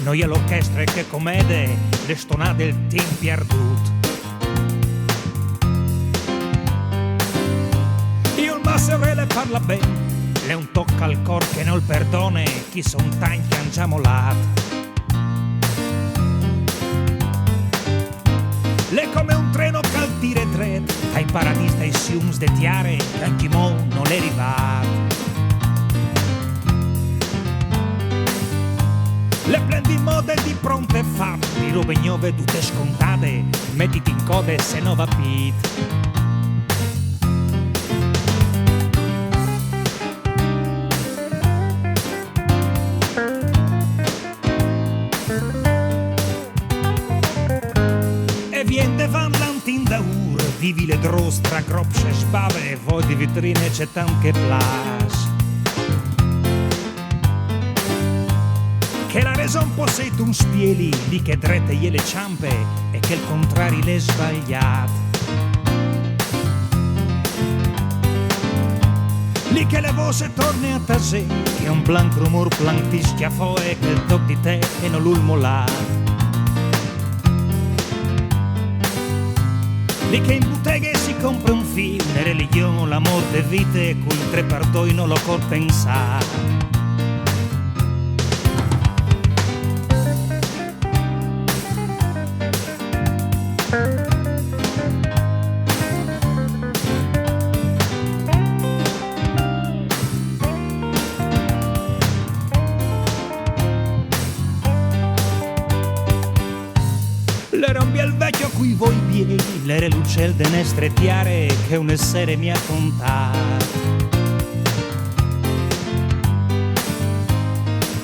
noi all'orchestra che comede le stonate del team perdut. Io il maserele parla bene, le un tocca al cor che non il perdone, chi son tanti angiamo là. Le come un treno che al tire dret, ai paradis dai siums de tiare, che anche mo non è arrivato. Le prendi in moda di pronte e fatte, di robe nuove tutte scontate, mettiti in code se no va pit. E viende van l'antin da ur, vivi le drostra, gropsce sbave, voi di vitrine c'è tanche plas. Che la raison possède un spieli, lì che drette gli le ciampe e che il contrario le sbagliate. Lì che le voce torne a tasè, che un blanc rumor blanc ti schiaffò e che il toc di te e non l'ulmo là. Lì che in botteghe si compra un film, le religioni, l'amor de vite, cui tre pardoi non lo cor pensare. Le rompia il vecchio a cui voi vieni, le lucel de nestre tiare che un essere mi ha contato.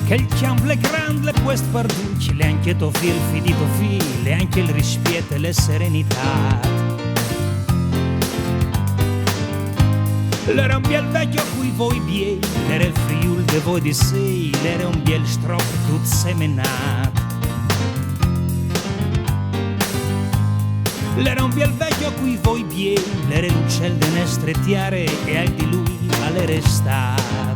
Che il chiamble grande le puest parduci, le anche to fil fidito fil, le anche il rispetto e le serenità. Le rompia il vecchio a cui voi vieni, l'era il friul de voi di sei, l'era un biel strop tut semenato. Le rompia il vecchio a cui voi vieni, l'era l'uccel de nestre tiare e al di lui alle resta.